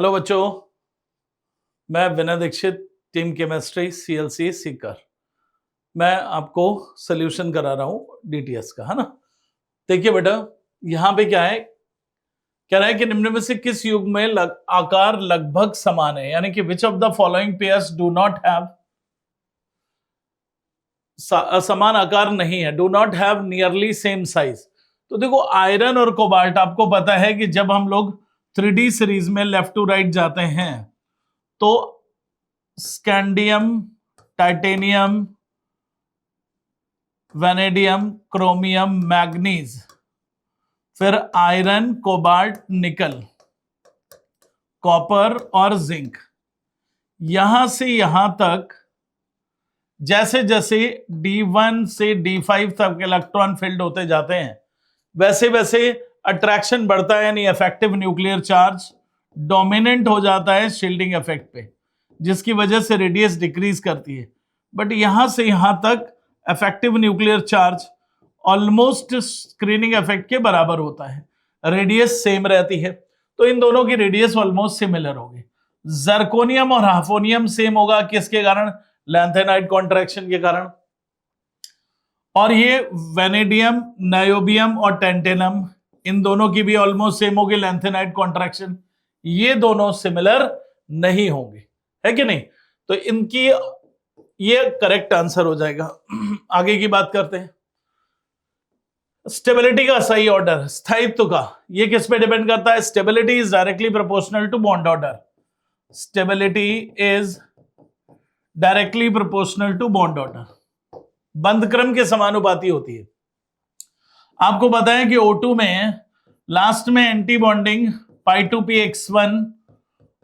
Hello बच्चों, मैं Vinay Dikshit, team chemistry CLC Sikar. मैं आपको सोल्यूशन करा रहा हूं डीटीएस का, है ना। देखिए बेटा, यहां पे क्या है, कह रहा है कि निम्न में से किस युग में आकार लगभग समान है, यानी कि विच of the following pairs do not have, समान आकार नहीं है, do not have nearly same size. तो देखो, आयरन और कोबाल्ट, आपको पता है कि जब हम लोग 3D सीरीज में लेफ्ट टू राइट जाते हैं तो scandium, titanium, vanadium, chromium, manganese, फिर आयरन, कोबाल्ट, निकल, कॉपर और जिंक, यहां से यहां तक जैसे जैसे D1 से D5 तक इलेक्ट्रॉन फील्ड होते जाते हैं वैसे वैसे अट्रैक्शन बढ़ता है, यानी इफेक्टिव न्यूक्लियर चार्ज डोमिनेंट हो जाता है शील्डिंग इफेक्ट पे, जिसकी वजह से रेडियस डिक्रीज करती है। बट यहां से यहां तक effective nuclear charge almost screening effect के बराबर होता है, रेडियस सेम रहती है। तो इन दोनों की रेडियस ऑलमोस्ट सिमिलर होगी। जर्कोनियम और हाफोनियम सेम होगा, किसके कारण? लैंथेनाइड कॉन्ट्रैक्शन के कारण। और ये वेनेडियम, नायोबियम और टेंटेनम, इन दोनों की भी ऑलमोस्ट सेम होगी लैंथेनाइड कॉन्ट्रैक्शन। ये दोनों सिमिलर नहीं होंगे, है कि नहीं? तो इनकी ये करेक्ट आंसर हो जाएगा। आगे की बात करते हैं। स्टेबिलिटी का सही ऑर्डर, स्थायित्व का, ये किस पे डिपेंड करता है? Stability is directly proportional to bond order. Stability is directly proportional to bond order, बंध क्रम के समानुपाती होती है। आपको पता है कि O2 में लास्ट में एंटी बॉन्डिंग π2px1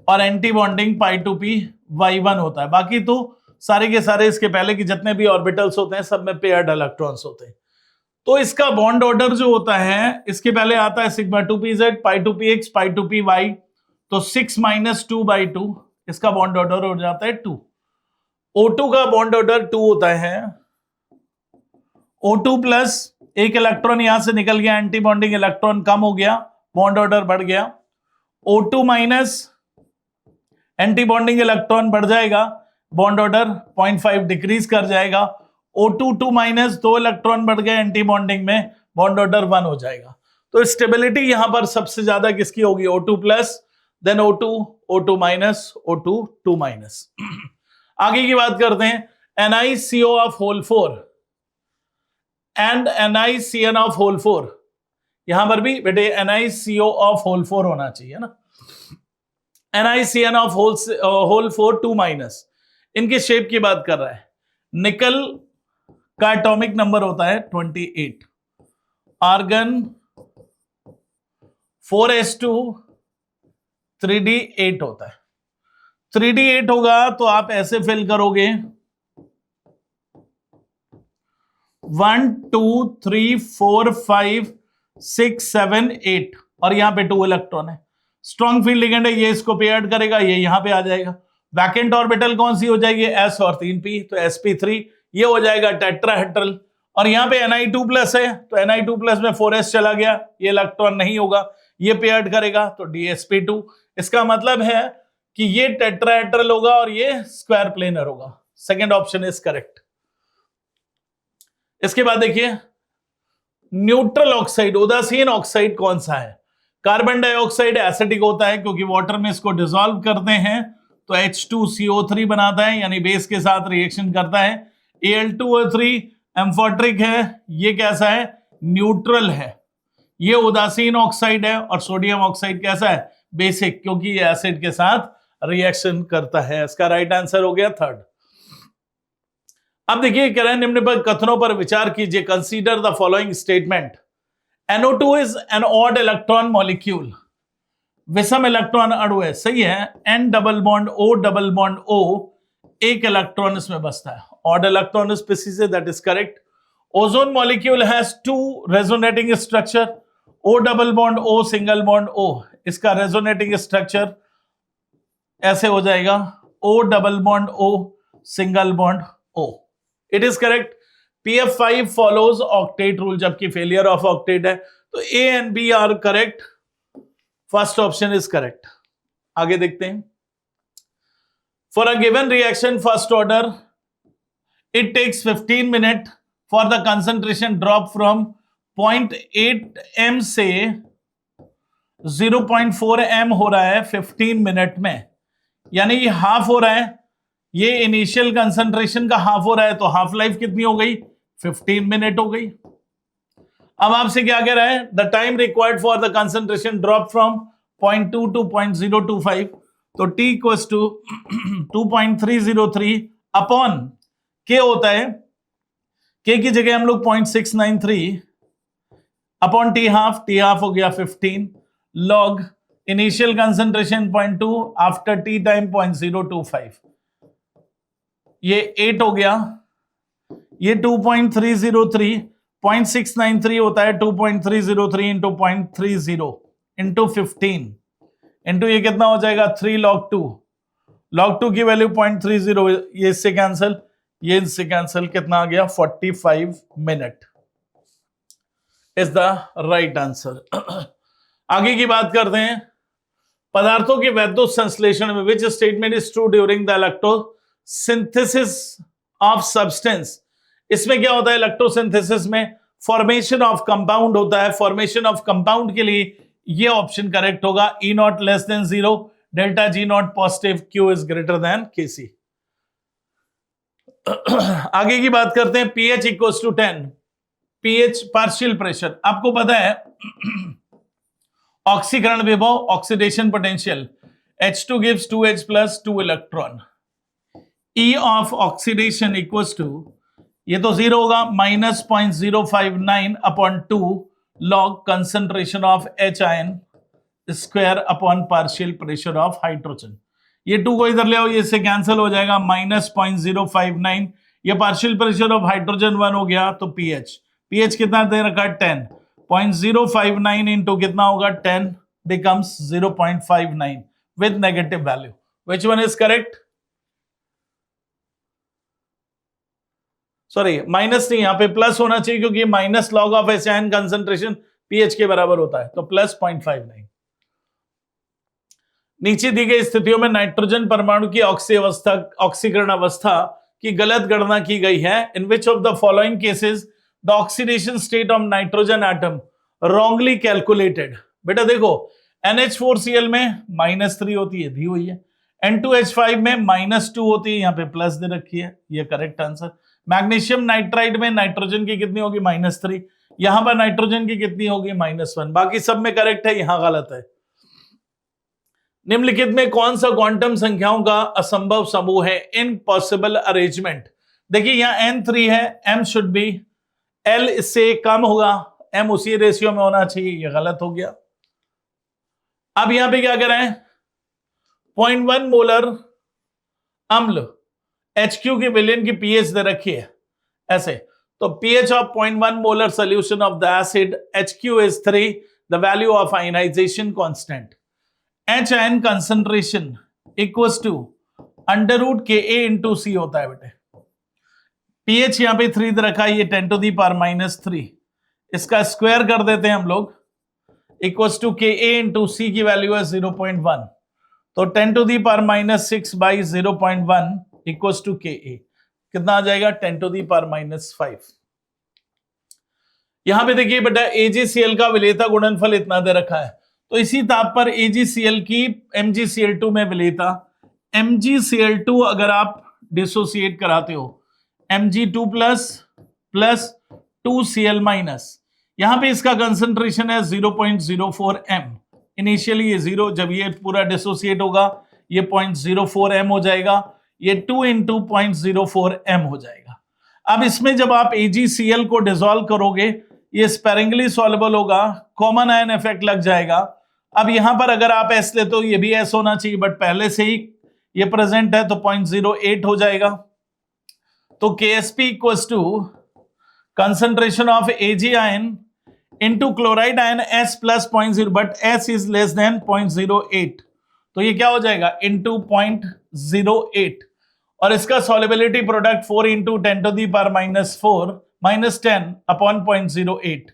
और एंटी बॉन्डिंग π2py1 होता है। बाकी तो सारे के सारे इसके पहले के जितने भी ऑर्बिटल्स होते हैं सब में पेयर्ड इलेक्ट्रॉन्स होते हैं। तो इसका बॉन्ड ऑर्डर जो होता है, इसके पहले आता है σ2pz, π2px, π2py, तो 6 - 2/2, इसका बॉन्ड ऑर्डर हो जाता है 2। O2 का बॉन्ड ऑर्डर 2 होता है। O2 प्लस, एक इलेक्ट्रॉन यहां से निकल गया, एंटी बॉन्डिंग इलेक्ट्रॉन कम हो गया, बॉन्ड ऑर्डर बढ़ गया। O2 minus, anti bonding electron बढ़ जाएगा, बॉन्ड ऑर्डर 0.5 डिक्रीज कर जाएगा। O2 2 माइनस, 2 इलेक्ट्रॉन बढ़ गए एंटी बॉन्डिंग में, बॉन्ड ऑर्डर 1 हो जाएगा। तो स्टेबिलिटी यहां पर सबसे ज्यादा किसकी होगी? O2 plus, then O2, O2 minus, O2 2 minus. आगे की बात करते हैं। NiCO of whole 4 and NiCN of whole 4, यहां पर भी बेटे NiCO ऑफ होल 4 होना चाहिए ना। NiCN ऑफ होल 4 2 माइनस, इनके शेप की बात कर रहा है। निकल का एटॉमिक नंबर होता है 28, आर्गन 4s2 3d8 होता है। 3d8 होगा तो आप ऐसे फिल करोगे 1 2 3 4 5 6 7 8, और यहां पे 2 इलेक्ट्रॉन है। स्ट्रॉन्ग फील्ड लिगेंड है, ये इसको पेयर्ड करेगा, ये यहां पे आ जाएगा। वैकेंट ऑर्बिटल कौन सी हो जाएगी? s और 3p, तो sp3, ये हो जाएगा टेट्राहेड्रल। और यहां पे Ni2 प्लस है, तो Ni2 प्लस में 4s चला गया, ये इलेक्ट्रॉन नहीं होगा, ये पेयर्ड करेगा तो dsp2। इसका मतलब है कि ये टेट्राहेड्रल होगा और ये स्क्वायर प्लेनर होगा। Second option is correct. इसके बाद देखिए, न्यूट्रल ऑक्साइड, उदासीन ऑक्साइड कौन सा है? कार्बन डाइऑक्साइड एसिडिक होता है, क्योंकि वाटर में इसको डिसॉल्व करते हैं तो H2CO3 बनाता है, यानी बेस के साथ रिएक्शन करता है। Al2O3 एम्फोट्रिक है, ये कैसा है? न्यूट्रल है। ये उदासीन ऑक्साइड है। और सोडियम ऑक्साइड कैसा है? बेसिक, क्योंकि ये एसिड के साथ रिएक्शन करता है। इसका राइट आंसर हो गया थर्ड। अब देखिए, कह रहे हैं निम्न पर कथनों पर विचार कीजिए। Consider the following statement. NO2 is an odd electron molecule, विषम इलेक्ट्रॉन अणु है, सही है। N double bond O double bond O, एक इलेक्ट्रॉन इसमें बचता है, ऑड इलेक्ट्रॉन स्पीसीज है, that is correct. Ozone molecule has 2 resonating structure, O double bond O single bond O, इसका रेजोनेटिंग स्ट्रक्चर ऐसे हो जाएगा O double bond O single bond O। It is correct. PF5 follows octet rule, जबकि failure of octet है, तो A and B are correct. First option is correct. आगे देखते हैं। For a given reaction first order it takes 15 minute for the concentration drop from 0.8 m से 0.4 m हो रहा है 15 मिनट में, यानी ये हाफ हो रहा है, ये इनिशियल कंसंट्रेशन का हाफ हो रहा है, तो हाफ लाइफ कितनी हो गई? 15 मिनट हो गई। अब आपसे क्या कह रहा है? The time required for the concentration drop from 0.2 to 0.025, तो t equals to 2.303 upon k होता है, k की जगह हम लोग 0.693 अपॉन t हाफ हो गया 15 log initial concentration 0.2 after t time 0.025, ये 8 हो गया, ये 2.303 0.693 होता है 2.303 इंटू 0.30 इंटू 15 इंटू ये कितना हो जाएगा 3 log 2 की वैल्यू 0.30, ये इससे कैंसिल, ये इससे कैंसिल, कितना आ गया 45 minute is the right answer. आगे की बात करते हैं। पदार्थों के वैद्युत संश्लेषण में which statement is true during the electrosynthesis of substance. इसमें क्या होता है? इलेक्ट्रोसिंथेसिस में फॉर्मेशन ऑफ कंपाउंड होता है। फॉर्मेशन ऑफ कंपाउंड के लिए ये ऑप्शन करेक्ट होगा, E not less than 0, delta G not positive, Q is greater than Kc। आगे की बात करते हैं। pH equals to 10, pH partial pressure, आपको पता है ऑक्सीकरण विभव, oxidation potential, H2 gives 2H plus 2 electron, E of oxidation equals to, ये तो 0 होगा, -0.059 upon 2 log concentration of H ion square upon partial pressure of hydrogen. ये 2 को इधर ले आओ, ये इससे कैंसिल हो जाएगा, -0.059, ये पार्शियल प्रेशर ऑफ हाइड्रोजन 1 हो गया, तो pH कितना दे रखा है 10, 0.059 इंटू कितना होगा 10 becomes 0.59 with negative value. Which one is correct? Sorry, minus नहीं, यहां पे प्लस होना चाहिए क्योंकि minus log of H ion concentration pH के बराबर होता है, तो प्लस 0.59। नीचे दी गई स्थितियों में नाइट्रोजन परमाणु की ऑक्सीकरण अवस्था की गलत गणना की गई है। In which of the following cases the oxidation state of nitrogen atom wrongly calculated. बेटा देखो, NH4Cl में -3 होती है, दी हुई है, N2H5 में -2 होती है, यहां पे प्लस दे रखी है, ये करेक्ट आंसर। मैग्नीशियम नाइट्राइड में नाइट्रोजन की कितनी होगी? -3, यहां पर नाइट्रोजन की कितनी होगी? -1, बाकी सब में करेक्ट है, यहां गलत है। निम्नलिखित में कौन सा क्वांटम संख्याओं का असंभव समूह है? Impossible arrangement. देखिए यहां N3 है, M शुड बी, L इससे कम होगा, M उसी रेशियो में होना चाहिए, ये गलत हो गया। अब यहां पे क्या करें? 0.1 मोलर अम्ल HQ की विलयन की pH दे रखी है ऐसे, तो pH of 0.1 molar solution of the acid HQ is 3, the value of ionization constant. H ion concentration equals to √Ka into C होता है बेटे। pH यहां पे 3 दे रखा है, ये 10⁻³ इसका स्क्वायर कर देते हैं हम लोग, equals to Ka into C की वैल्यू है 0.1, तो 10⁻6 बाई 0.1 इक्वल्स टू Ka, कितना आ जाएगा? 10⁻5। यहां पे देखिए बेटा AgCl का विलेयता गुणनफल इतना दे रखा है, तो इसी ताप पर AgCl की MgCl2 में विलेयता, MgCl2 अगर आप डिसोसिएट कराते हो Mg2 प्लस 2Cl-, यहां पे इसका कंसंट्रेशन है 0.04 m, इनिशियली ये 0, जब ये पूरा डिसोसिएट होगा ये 0.04 m हो जाएगा, ये 2 इंटू 0.04 m हो जाएगा। अब इसमें जब आप AgCl को डिसॉल्व करोगे, ये स्पेरिंगली सॉल्युबल होगा, कॉमन आयन इफेक्ट लग जाएगा। अब यहां पर अगर आप S ले तो ये भी S होना चाहिए, बट पहले से ही ये प्रेजेंट है, तो 0.08 हो जाएगा। तो KSP equals to concentration of Ag ion into chloride ion S plus 0.0, but S is less than 0.08, तो ये क्या हो जाएगा? इंटू 0.08, और इसका solubility product 4 into 10⁻⁻4 -10 upon 0.08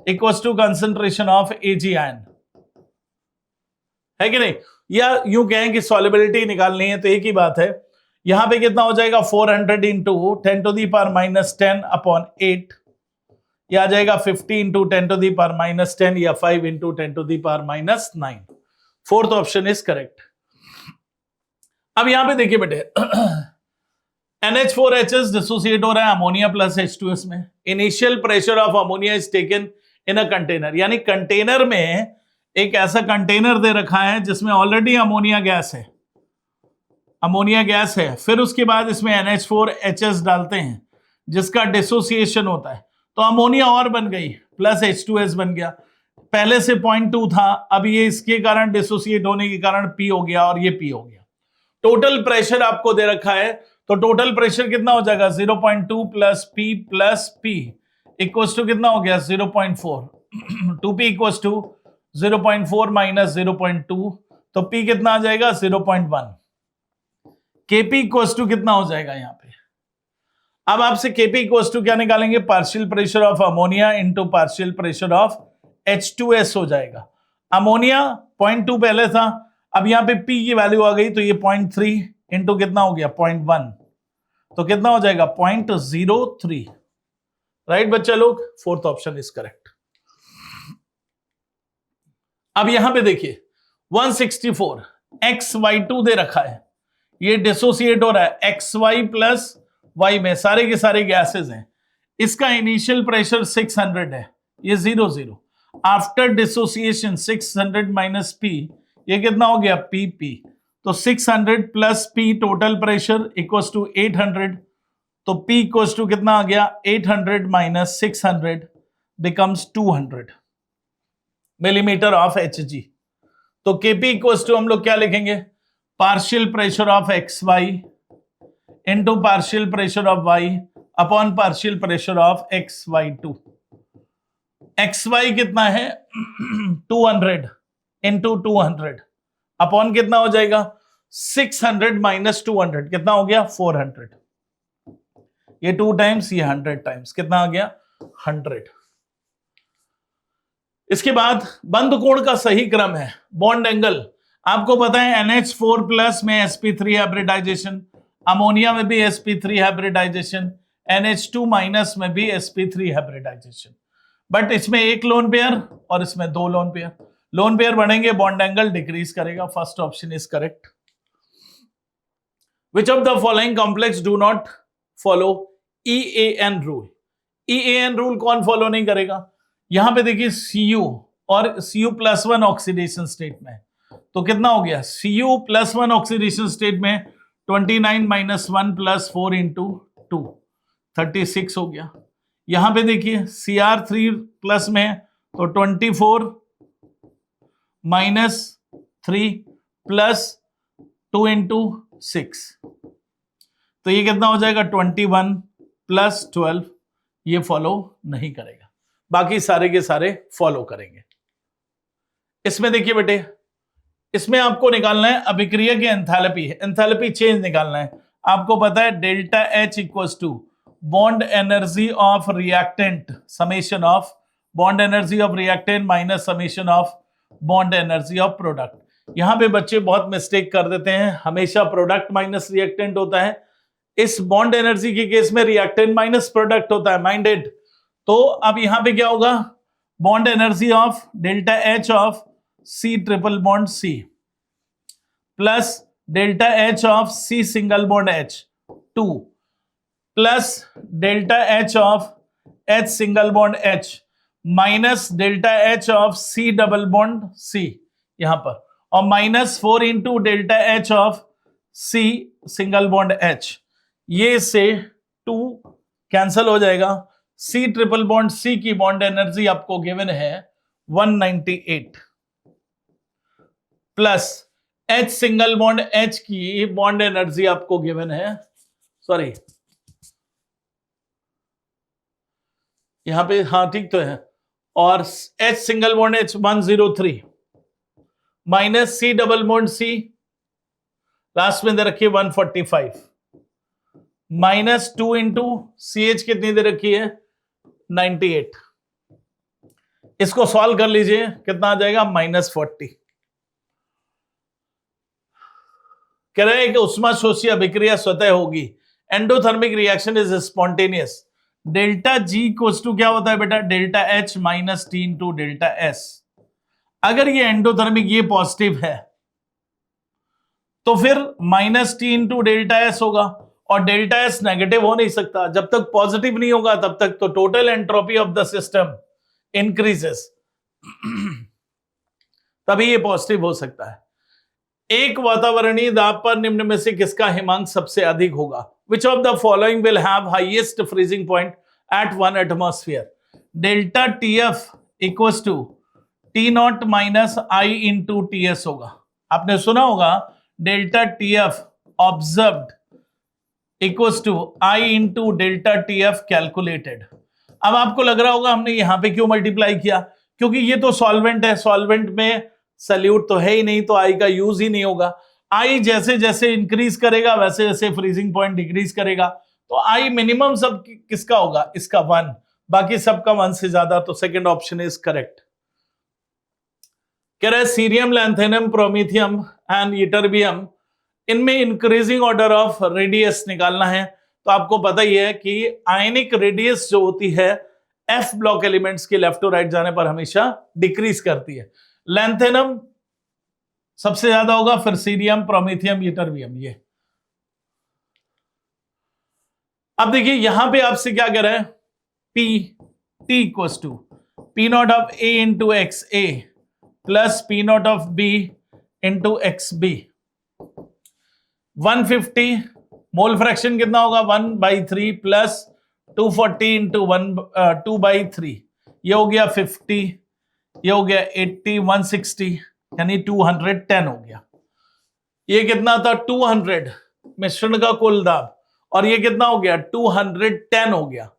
equals to concentration of Ag ion, है कि नहीं? या यूं कहें कि सॉल्युबिलिटी निकालनी है तो एक ही बात है, यहां पे कितना हो जाएगा 400 इंटू 10⁻⁻10 अपॉन 8, या आ जाएगा 50 इंटू 10⁻⁻10 या 5 into 10⁻⁹। Fourth option is correct. अब यहां पे देखिए बेटे NH4HS डिसोसिएट हो रहा है अमोनिया प्लस H2S में। Initial pressure of ammonia is taken in a container, यानी कंटेनर में एक ऐसा कंटेनर दे रखा है जिसमें ऑलरेडी अमोनिया गैस है, अमोनिया गैस है, फिर उसके बाद इसमें NH4HS डालते हैं जिसका डिसोसिएशन होता है, तो अमोनिया और बन गई प्लस H2S बन गया। पहले से 0.2 था, अब ये इसके कारण डिसोसिएट होने के कारण P हो गया और ये P हो गया। टोटल प्रेशर आपको दे रखा है, तो टोटल प्रेशर कितना हो जाएगा 0.2 प्लस P इक्वल्स टू कितना हो गया 0.4। 2P इक्वल्स टू 0.4 माइनस 0.2, तो P कितना आ जाएगा 0.1। Kp इक्वल्स टू कितना हो जाएगा यहां पे, अब आपसे Kp इक्वल्स टू क्या निकालेंगे, partial pressure of ammonia into partial pressure of H2S हो जाएगा। अमोनिया 0.2 पहले था, अब यहां पे P की वैल्यू आ गई, तो ये 0.3 इंटू कितना हो गया 0.1, तो कितना हो जाएगा 0.03। राइट बच्चा लोग, फोर्थ ऑप्शन इज करेक्ट। अब यहां पे देखिए 164 XY2 दे रखा है, ये डिसोसिएट हो रहा है XY प्लस Y में, सारे के सारे गैसेस हैं, इसका इनिशियल प्रेशर 600 है, ये 0 आफ्टर डिसोसिएशन 600 माइनस P, ये कितना हो गया PP, तो 600 plus P total pressure equals to 800, तो P इक्वल्स टू कितना आ गया 800 minus 600 becomes 200 millimetre of Hg। तो Kp इक्वल्स टू हम लोग क्या लिखेंगे, partial pressure of XY into partial pressure of Y upon partial pressure of XY2। XY कितना है 200 इंटू 200 अपॉन कितना हो जाएगा 600 माइनस 200, कितना हो गया 400, ये 2 टाइम्स ये 100 टाइम्स, कितना आ गया 100। इसके बाद बंद कोण का सही क्रम है बॉन्ड एंगल, आपको पता है NH4 प्लस में sp3 हाइब्रिडाइजेशन, अमोनिया में भी sp3 हाइब्रिडाइजेशन, NH2 माइनस में भी sp3 हाइब्रिडाइजेशन, बट इसमें एक लोन पेयर और इसमें 2 लोन पेयर, लोन पेयर बढ़ेंगे बॉन्ड एंगल डिक्रीज करेगा। First option is correct. Which of the following complex do not follow EAN rule, EAN rule कौन follow नहीं करेगा, यहां पे देखिए Cu और Cu+1 ऑक्सीडेशन स्टेट में, तो कितना हो गया Cu+1 ऑक्सीडेशन स्टेट में 29 माइनस 1 प्लस 4 इंटू 2 36 हो गया। यहां पे देखिए Cr3 प्लस में तो 24 माइनस 3 प्लस 2 इंटू 6, तो ये कितना हो जाएगा 21 प्लस 12, ये फॉलो नहीं करेगा, बाकी सारे के सारे फॉलो करेंगे। इसमें देखिए बेटे, इसमें आपको निकालना है अभिक्रिया की एंथैल्पी, एंथैल्पी चेंज निकालना है। आपको पता है delta H equals to bond energy of reactant summation of bond energy of reactant minus summation of bond energy of product. यहां पे बच्चे बहुत मिस्टेक कर देते हैं, हमेशा प्रोडक्ट माइनस रिएक्टेंट होता है, इस बॉन्ड एनर्जी के केस में रिएक्टेंट माइनस प्रोडक्ट होता है, माइंडेड। तो अब यहां पे क्या होगा, bond energy of delta H of C triple bond C plus delta H of C single bond H 2 plus delta H of H single bond H minus delta H of C double bond C यहां पर, और minus 4 into delta H of C single bond H, ये से 2 cancel हो जाएगा। C triple bond C की bond energy आपको given है 198 plus H single bond H की बॉन्ड एनर्जी आपको गिवन है, सॉरी यहां पे हाँ ठीक तो है, और H single bond H 103 minus C double bond C last में दे रखी है 145 माइनस 2 इंटू CH कितनी दे रखी है 98, इसको सॉल्व कर लीजिए कितना आ जाएगा -40। कह रहे हैं कि उष्माशोषी अभिक्रिया स्वतः होगी, endothermic reaction is spontaneous. Delta G equals to क्या होता है बेटा, delta H minus T into delta S. अगर ये एंडोथर्मिक ये पॉजिटिव है तो फिर minus T into delta S होगा, और डेल्टा एस नेगेटिव हो नहीं सकता। जब तक पॉजिटिव नहीं होगा तब तक तो total entropy of the system increases, तभी ये पॉजिटिव हो सकता है। एक वातावरणीय दाब पर निम्न में से किसका हिमांक सबसे अधिक होगा? Which of the following will have highest freezing point at 1 atmosphere? Delta T F equals to T not minus i into T S होगा। आपने सुना होगा delta T F observed equals to i into delta T F calculated. अब आपको लग रहा होगा हमने यहां पे क्यों मल्टीप्लाई किया, क्योंकि ये तो सॉल्वेंट है, सॉल्वेंट में सल्यूट तो है ही नहीं, तो आई का यूज ही नहीं होगा। आई जैसे जैसे इंक्रीज करेगा वैसे वैसे फ्रीजिंग पॉइंट डिक्रीज करेगा, तो आई मिनिमम सब किसका होगा, इसका 1, बाकी सबका 1 से ज्यादा, तो सेकंड ऑप्शन इज करेक्ट। कह रहे cerium, lanthanum, promethium and ytterbium, इनमें इंक्रीजिंग ऑर्डर ऑफ रेडियस निकालना है। तो आपको पता ही है कि आयनिक रेडियस जो होती है एफ ब्लॉक एलिमेंट्स के लेफ्ट टू राइट जाने पर हमेशा डिक्रीज करती है। लैंथेनम सबसे ज्यादा होगा, फिर सीरियम, प्रोमीथियम, इटरबियम। ये अब देखिए यहां पे आपसे क्या कह रहे हैं, P T equals to P not of A into X A plus P not of B into X B. 150 mole fraction कितना होगा, 1/3 प्लस 240 इंटू 2/3, ये हो गया 50, ये हो गया 80, 160 यानी 210 हो गया। ये कितना था 200 मिश्रण का कुल दाब, और ये कितना हो गया 210 हो गया।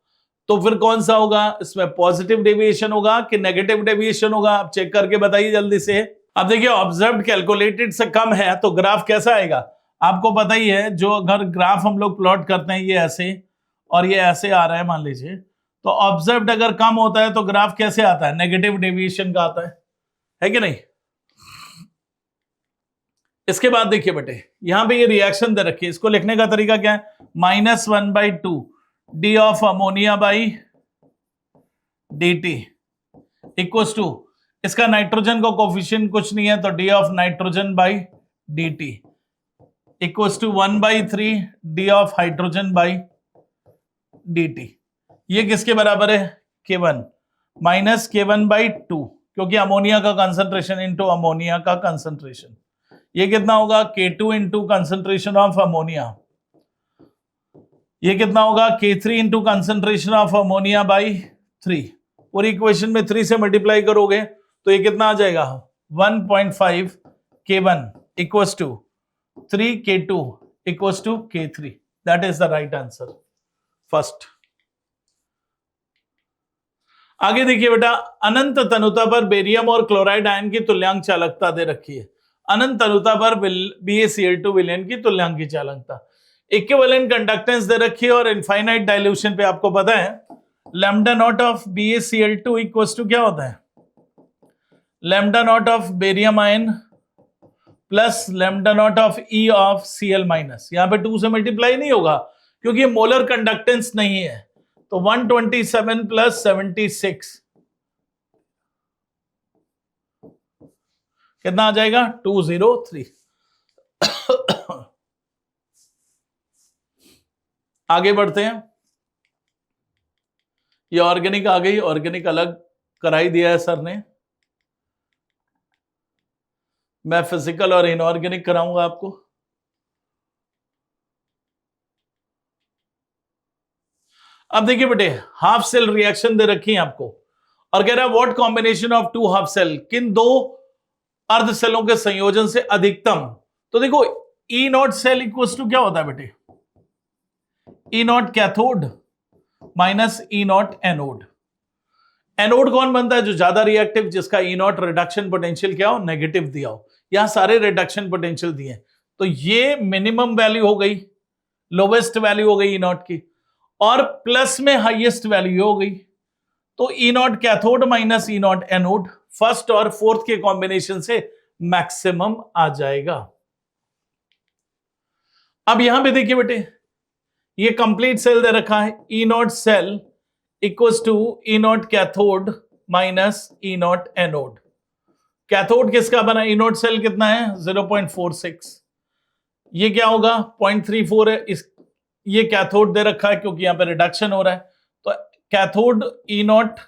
तो फिर कौन सा होगा, इसमें पॉजिटिव डेविएशन होगा कि नेगेटिव डेविएशन होगा, आप चेक करके बताइए जल्दी से। अब देखिए ऑब्जर्व्ड कैलकुलेटेड से कम है तो ग्राफ कैसा आएगा, आपको पता ही है। जो अगर ग्राफ हम लोग प्लॉट करते हैं, ये ऐसे और ये ऐसे आ रहा है मान लीजिए, तो ऑब्जर्व्ड अगर कम होता है तो ग्राफ कैसे आता है, नेगेटिव डेविएशन का आता है कि नहीं। इसके बाद देखिए बेटे यहां पे ये रिएक्शन दे रखी है, इसको लिखने का तरीका क्या है, -1/2 d of ammonia by d t equals to, इसका नाइट्रोजन का कोफिशिएंट कुछ नहीं है तो d of nitrogen by d t equals to 1/3 d of hydrogen by d t. ये किसके बराबर है, K1 माइनस K1/2, क्योंकि अमोनिया का कंसंट्रेशन इंटू अमोनिया का कंसंट्रेशन। ये कितना होगा K2 into concentration of ammonia, ये कितना होगा K3 into concentration of ammonia by 3। पूरी इक्वेशन में 3 से मल्टीप्लाई करोगे तो ये कितना आ जाएगा 1.5 K1 equals to 3 K2 equals to K3। That is the right answer first. आगे देखिए बेटा, अनंत तनुता पर बेरियम और क्लोराइड आयन की तुल्यांक चालकता दे रखी है। अनंत तनुता पर BaCl2 विलयन की तुल्यांक की चालकता, इक्विवेलेंट कंडक्टेंस दे रखी है, और इनफाइनाइट डाइल्यूशन पे आपको पता है lambda not of BaCl2 equals to क्या होता है, lambda not of barium ion plus lambda not of E of Cl minus. यहां पे 2 से मल्टीप्लाई नहीं होगा क्योंकि मोलर कंडक्टेंस नहीं है, तो 127 प्लस 76 कितना आ जाएगा 203। आगे बढ़ते हैं, ये ऑर्गेनिक आ गई, ऑर्गेनिक अलग कराई दिया है सर ने, मैं फिजिकल और इनऑर्गेनिक कराऊंगा आपको। अब देखिए बेटे हाफ सेल रिएक्शन दे रखी है आपको, और कह रहा है what combination of 2 half cell, किन 2 अर्ध सेलों के संयोजन से अधिकतम। तो देखो E not cell equals to क्या होता है बेटे, E not cathode minus E not anode. Anode कौन बनता है, जो ज्यादा रिएक्टिव, जिसका E नॉट रिडक्शन पोटेंशियल क्या हो, नेगेटिव दिया हो। यहां सारे रिडक्शन पोटेंशियल दिए, तो ये मिनिमम वैल्यू हो गई, लोवेस्ट वैल्यू हो गई E नॉट की, और प्लस में हाईएस्ट वैल्यू हो गई। तो E not cathode minus E not anode, first और फोर्थ के कॉम्बिनेशन से मैक्सिमम आ जाएगा। अब यहां पे देखिए बेटे, ये कंप्लीट सेल दे रखा है, E naught cell equals to E naught cathode minus E naught anode. Cathode किसका बना, ई नॉट सेल कितना है 0.46, ये क्या होगा 0.34 है। इस ये कैथोड दे रखा है क्योंकि यहां पे रिडक्शन हो रहा है, तो cathode E not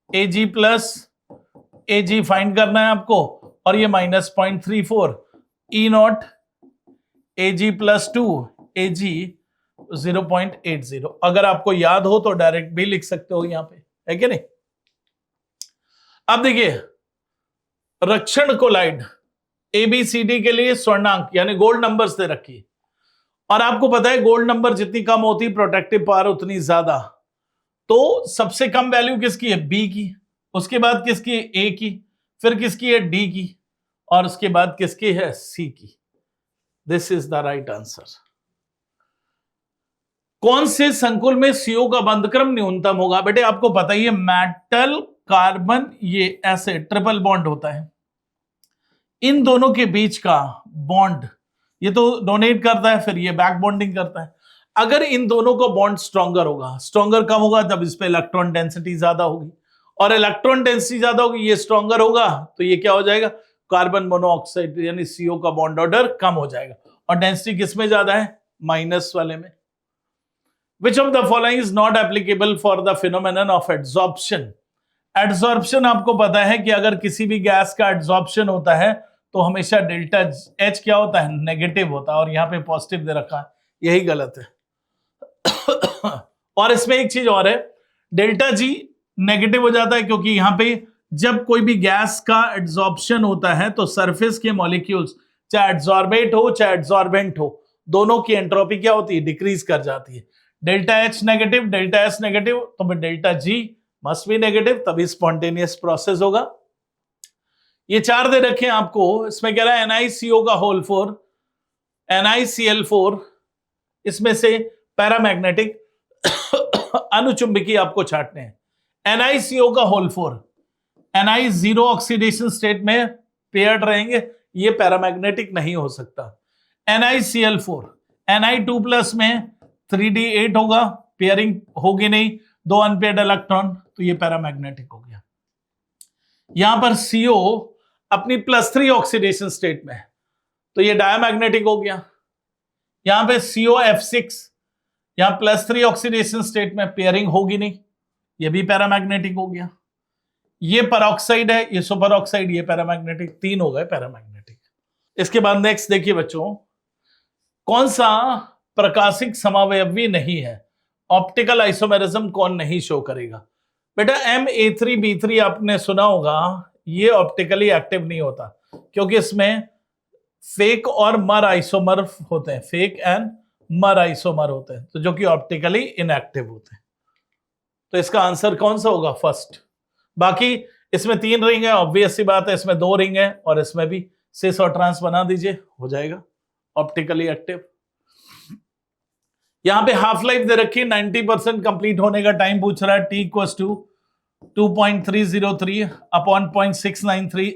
AG plus AG find करना है आपको, और ये minus 0.34 E not AG plus 2 एजी 0.80। अगर आपको याद हो तो डायरेक्ट भी लिख सकते हो यहां पे, है कि नहीं। अब देखिए रक्षण कोलाइड एबीसीडी के लिए स्वर्णांक यानी गोल्ड नंबर्स दे रखी, और आपको पता है गोल्ड नंबर जितनी कम होती प्रोटेक्टिव पावर उतनी ज्यादा। तो सबसे कम वैल्यू किसकी है, बी की, उसके बाद किसकी है, ए की, फिर किसकी है, डी की, और उसके बाद किसकी है, सी की। This is the right answer. कौन से संकुल में सीओ का बंधक्रम न्यूनतम होगा, बेटे आपको पता ही है मेटल कार्बन ये ऐसे ट्रिपल बॉन्ड होता है, इन दोनों के बीच का बॉन्ड ये तो डोनेट करता है, फिर ये बैक बॉन्डिंग करता है। अगर इन दोनों का बॉन्ड स्ट्रॉन्गर होगा, स्ट्रॉन्गर कम होगा जब इस पे इलेक्ट्रॉन डेंसिटी ज्यादा होगी, और इलेक्ट्रॉन डेंसिटी ज्यादा होगी, ये स्ट्रॉन्गर होगा, तो ये क्या हो जाएगा, कार्बन मोनोऑक्साइड यानी सीओ का बॉन्ड ऑर्डर कम हो जाएगा। और डेंसिटी किसमें ज्यादा है, माइनस वाले में। Which of the following is not applicable for the phenomenon of adsorption? Adsorption आपको पता है कि अगर किसी भी गैस का adsorption होता है तो हमेशा डेल्टा एच क्या होता है, नेगेटिव होता है, और यहां पे पॉजिटिव दे रखा है, यही गलत है। और इसमें एक चीज और है, डेल्टा जी नेगेटिव हो जाता है क्योंकि यहां पे जब कोई भी गैस का एड्सॉर्प्शन होता है तो सरफेस के मॉलिक्यूल्स चाहे एड्सॉर्बेट हो चाहे एड्सॉर्बेंट हो, दोनों की एंट्रोपी क्या होती है, डिक्रीज कर जाती है। Delta H negative, delta S negative, तो delta G must be negative, तभी स्पॉन्टेनियस प्रोसेस होगा। ये चार दे रखे हैं आपको, इसमें कह रहा है NiCO का होल 4, NiCl4, इसमें से पैरामैग्नेटिक अनुचुंबकीय आपको छाटने हैं। NiCO का whole 4, Ni zero oxidation state में पेयर्ड रहेंगे, ये पैरामैग्नेटिक नहीं हो सकता। NiCl4 Ni2 प्लस में 3d8 होगा, पेयरिंग होगी नहीं, दो अनपेयर्ड इलेक्ट्रॉन, तो ये पैरामैग्नेटिक हो गया। यहां पर CO अपनी +3 ऑक्सीडेशन स्टेट में, तो ये डायमैग्नेटिक हो गया। यहां पे COF6 यहां +3 ऑक्सीडेशन स्टेट में, पेयरिंग होगी नहीं, ये भी पैरामैग्नेटिक हो गया। ये परऑक्साइड है, ये सुपर ऑक्साइड, ये पैरामैग्नेटिक, 3 हो गए पैरामैग्नेटिक। इसके बाद नेक्स्ट देखिए बच्चों, कौन सा प्रकाशिक समावयवी नहीं है, ऑप्टिकल आइसोमेरिज्म कौन नहीं शो करेगा। बेटा Ma3B3 आपने सुना होगा, ये ऑप्टिकली एक्टिव नहीं होता क्योंकि इसमें फेक और मर आइसोमर होते हैं, फेक एंड मर आइसोमर होते हैं, तो जो कि ऑप्टिकली इनएक्टिव होते हैं। तो इसका आंसर कौन सा होगा, फर्स्ट। बाकी इसमें 3 रिंग है, ऑब्वियस सी बात है, इसमें 2 रिंग है, और इसमें भी सिस और ट्रांस बना दीजिए, हो जाएगा ऑप्टिकली एक्टिव। यहां पे हाफ लाइफ दे रखी है, 90% कंप्लीट होने का टाइम पूछ रहा है, T equals to 2.303 upon 0.693,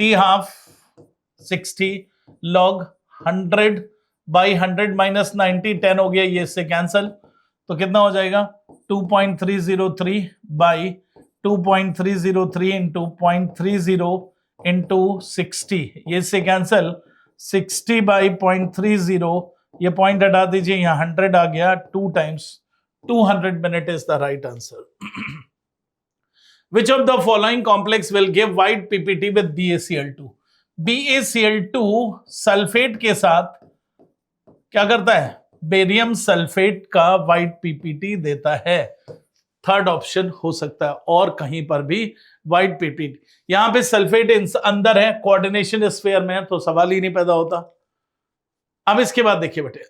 T half 60 log 100 by 100 minus 90, 10 हो गया, ये इससे कैंसल, तो कितना हो जाएगा 2.303 बाई 2.303 इंटू 0.30 इंटू 60, ये इससे कैंसल, 60 बाई 0.30, ये पॉइंट हटा दीजिए, यहां 100 आ गया, 2 times 200 minute is the right answer. Which of the following complex will give white PPT with BaCl2? BaCl2 sulphate के साथ क्या करता है, बेरियम सल्फेट का व्हाइट पीपीटी देता है। थर्ड ऑप्शन हो सकता है, और कहीं पर भी व्हाइट पीपीटी। यहां पे सल्फेट अंदर है, कोऑर्डिनेशन स्फीयर में है, तो सवाल ही नहीं पैदा होता। अब इसके बाद देखिए बेटे,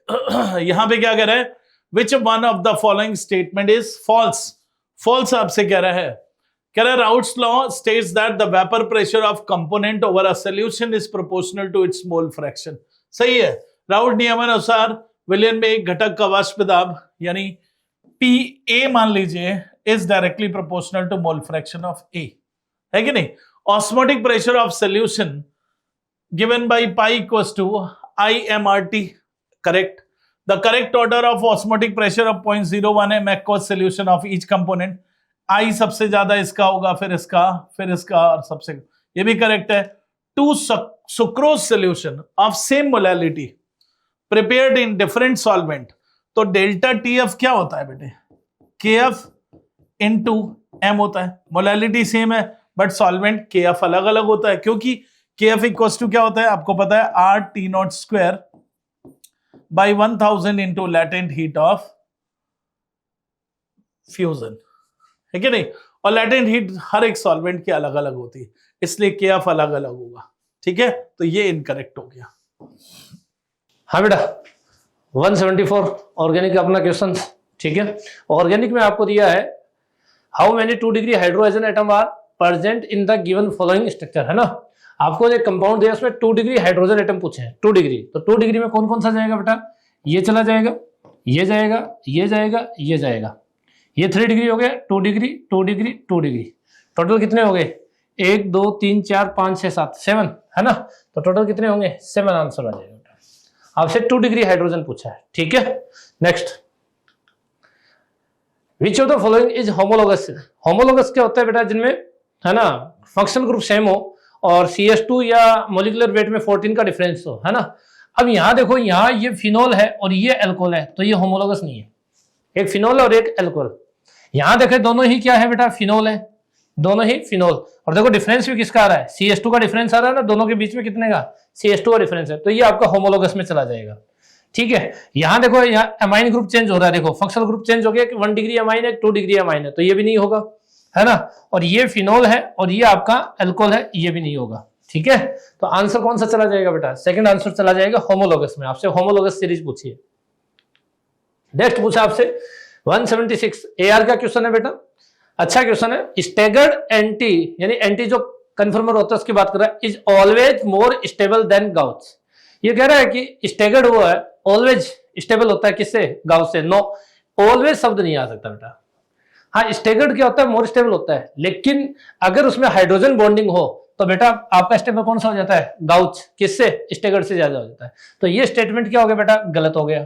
यहां पे क्या कह रहा है, which one of the following statement is false. False आपसे कह रहा है, Raoult's law states that the vapor pressure of component over a solution is proportional to its mole fraction। सही है, राउल्ट नियमानुसार विलयन में एक घटक का वाष्प दाब यानी Pa मान लीजिए is directly proportional to mole fraction of A, है कि नहीं। osmotic pressure of solution given by pi equals to IMRT, correct. The correct order of osmotic pressure of 0.01 है मैककोस सोल्यूशन ऑफ ईच कंपोनेंट. आई सबसे ज्यादा इसका होगा, फिर इसका, फिर इसका, और सबसे, ये भी करेक्ट है. 2 sucrose solution of same molality prepared in different solvent. तो डेल्टा टीएफ क्या होता है बेटे? केएफ इनटू एम होता है. मोलैलिटी सेम है बट सॉल्वेंट केएफ अलग अलग होता है, क्योंकि केएफ इक्वल्स टू क्या होता है आपको पता है, R T not square by 1000 into latent heat of fusion, है कि नहीं? और लैटेंट हीट हर एक सॉल्वेंट की अलग अलग होती है, इसलिए केएफ अलग अलग होगा. ठीक है, तो ये इनकरेक्ट हो गया. हाँ बेटा 174 ऑर्गेनिक अपना क्वेश्चन. ठीक है, ऑर्गेनिक में आपको दिया है how many 2 degree hydrogen atom are present in the given following structure, है ना. आपको एक कंपाउंड दिया उसमें 2 डिग्री हाइड्रोजन एटम पूछे हैं. 2 डिग्री, तो 2 डिग्री में कौन कौन सा जाएगा बेटा? ये चला जाएगा, ये जाएगा, ये जाएगा, ये जाएगा. ये 3 डिग्री हो गया. 2 डिग्री, 2 डिग्री, 2 डिग्री. टोटल कितने हो गए? 1 2 3 4 5 6 7 7, है ना. तो टोटल कितने होंगे? 7 आंसर आ जाएगा. आपसे 2 डिग्री हाइड्रोजन पूछा है. ठीक है, next. Which of the following is homologous? Homologous क्या होता है बेटा? जिनमें, है ना, फंक्शनल ग्रुप सेम हो और CH2 या मोलिकुलर वेट में 14 का डिफरेंस हो, है ना. अब यहां देखो, यहां ये फिनोल है और ये अल्कोहल है, तो ये होमोलोगस नहीं है. एक फिनोल और एक अल्कोहल. यहां देखे दोनों ही क्या है बेटा? फिनोल है, दोनों ही फिनोल. और देखो डिफरेंस भी किसका आ रहा है? CH2 का डिफरेंस आ रहा है ना, दोनों के बीच में कितने का? CH2 का डिफरेंस है, तो ये आपका होमोलोगस में चला जाएगा. ठीक है, यहां देखो, यहाँ अमाइन ग्रुप चेंज हो रहा है. देखो फंक्शनल ग्रुप चेंज हो गया कि 1 डिग्री अमाइन है, 2 डिग्री अमाइन है, तो ये भी नहीं होगा, है ना. और ये फिनोल है और ये आपका अल्कोहल है, ये भी नहीं होगा. ठीक है, तो आंसर कौन सा चला जाएगा बेटा? सेकंड आंसर चला जाएगा होमोलोगस में. आपसे होमोलोगस सीरीज पूछी है. नेक्स्ट पूछा आपसे 176 AR का क्वेश्चन है बेटा. अच्छा क्वेश्चन है. स्टेगर्ड एंटी, यानी एंटी जो कन्फर्मर होता है उसकी बात कर रहा है, is always more stable then Gauss. ये कह रहा है कि स्टेगर्ड हुआ है, ऑलवेज स्टेबल होता है किससे? गाउस से. नो, ऑलवेज शब्द नहीं आ सकता बेटा. हाँ, स्टेगर्ड क्या होता है? मोर स्टेबल होता है, लेकिन अगर उसमें हाइड्रोजन बॉन्डिंग हो तो बेटा आपका स्टेबल कौन सा हो जाता है? गाउस. किससे? स्टेगर्ड से ज्यादा हो जाता है. तो ये स्टेटमेंट क्या हो गया बेटा? गलत हो गया.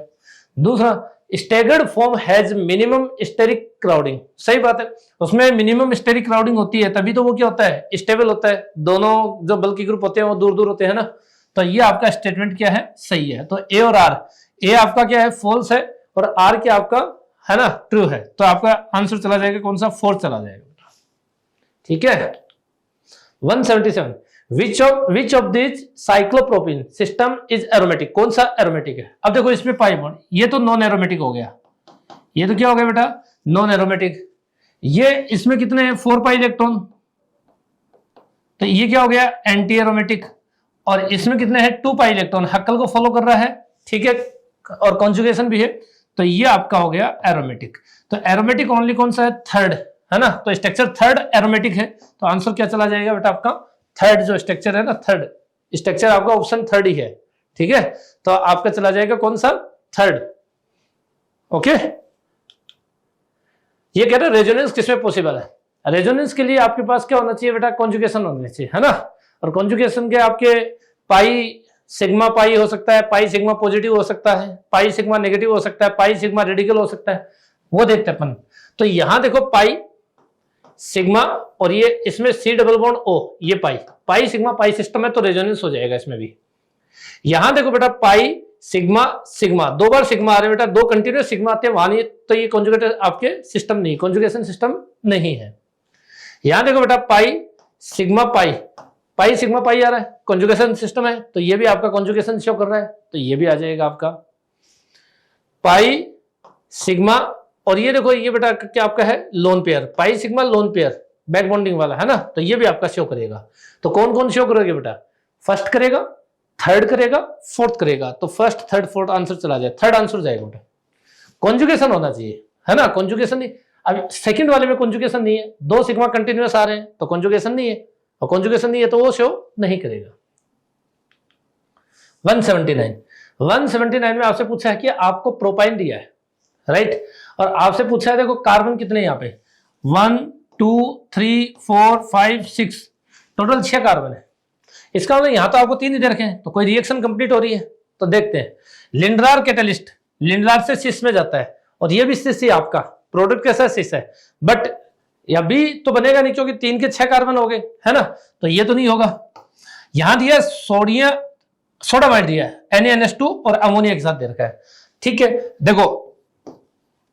दूसरा, staggered form has minimum steric crowding. सही बात है, उसमें मिनिमम स्टेरिक क्राउडिंग होती है, तभी तो वो क्या होता है? स्टेबल होता है. दोनों जो बल्कि ग्रुप होते हैं वो दूर दूर होते हैं ना. तो ये आपका स्टेटमेंट क्या है? सही है. तो ए और आर, ए आपका क्या है? फॉल्स है, और आर क्या आपका, है ना, ट्रू है. तो आपका आंसर चला जाएगा कौन सा? 4 चला जाएगा. ठीक है. 177 which of this cyclopropene system is aromatic? कौन सा एरोमेटिक है? अब देखो इसमें पाई बॉन्ड, ये तो नॉन एरोमेटिक हो गया. ये तो क्या हो गया बेटा? Non aromatic. ये इसमें कितने हैं? 4 पाई इलेक्ट्रॉन, तो ये क्या हो गया? Anti aromatic. और इसमें कितने हैं? 2 पाई इलेक्ट्रॉन. हक्कल को फॉलो कर रहा है. ठीक है, और कॉन्जुगेशन भी है, तो ये आपका हो गया एरोमेटिक. तो एरोमेटिक ओनली कौन सा है? थर्ड, है ना. तो स्ट्रक्चर थर्ड एरोमेटिक है, तो आंसर क्या चला जाएगा बेटा आपका? थर्ड जो स्ट्रक्चर है ना, थर्ड स्ट्रक्चर आपका ऑप्शन थर्ड ही है. ठीक है, तो आपका चला जाएगा कौन सा? थर्ड. ओके. ये कह रहे रेजोनेंस किसमें पॉसिबल है? रेजोनेंस के लिए आपके पास क्या होना चाहिए बेटा? कॉन्जुगेशन होना चाहिए, है ना. और कॉन्जुगेशन के आपके पाई सिग्मा पाई हो सकता है, पाई सिग्मा पॉजिटिव हो सकता है, पाई सिग्मा नेगेटिव हो सकता है, पाई सिग्मा रेडिकल हो सकता है, वो देखते हैं अपन. तो यहां देखो पाई सिग्मा, और ये इसमें C डबल बॉन्ड O, ये पाई सिग्मा पाई सिस्टम है, तो रेजोनेंस हो जाएगा इसमें भी. यहां देखो बेटा पाई सिग्मा सिग्मा, 2 बार सिग्मा आ रहे बेटा, 2 कंटिन्यूस सिग्मा आते हैं वहां नहीं, तो ये कॉन्जुगेट आपके सिस्टम नहीं, कॉन्जुगेशन सिस्टम नहीं है. यहां देखो बेटा pi sigma pi sigma pi आ रहा है, कॉन्जुगेशन सिस्टम है, तो ये भी आपका कॉन्जुगेशन शो कर रहा है, तो ये भी आ जाएगा आपका पाई सिग्मा. और ये देखो ये बेटा क्या आपका है? Lone pair, pi sigma lone pair, back bonding वाला, है ना. तो ये भी आपका शो करेगा. तो कौन कौन शो करोगे बेटा? फर्स्ट करेगा, थर्ड करेगा, फोर्थ करेगा. तो फर्स्ट थर्ड फोर्थ आंसर चला जाए, थर्ड आंसर जाएगा बेटा. कॉन्जुगेशन होना चाहिए, है ना. कॉन्जुगेशन नहीं, अब सेकंड वाले में कॉन्जुगेशन नहीं है, 2 सिग्मा कंटिन्यूअस आ रहे हैं, तो कॉन्जुगेशन नहीं है, और कॉन्जुगेशन नहीं है तो वो शो नहीं करेगा. 179 में आपसे पूछा है कि आपको प्रोपाइन दिया है, राइट. और आपसे पूछा है देखो कार्बन कितने यहाँ पे? 1 2 3 4 5 6, टोटल 6 कार्बन है. इसका मतलब यहाँ तो आपको 3 ही दे रखे हैं, तो कोई रिएक्शन कंप्लीट हो रही है, तो देखते हैं। लिंडरार कैटलिस्ट, लिंडरार से सिस में जाता है और ये भी सिस ही आपका प्रोडक्ट कैसा सिस है, बट या भी तो बनेगा नहीं क्योंकि 3 के 6 कार्बन हो गए, है ना, तो ये तो नहीं होगा। यहां दिया सोडियम सोडामाइड दिया है NaNH2 और अमोनिया एक साथ दे रखा है, ठीक है। देखो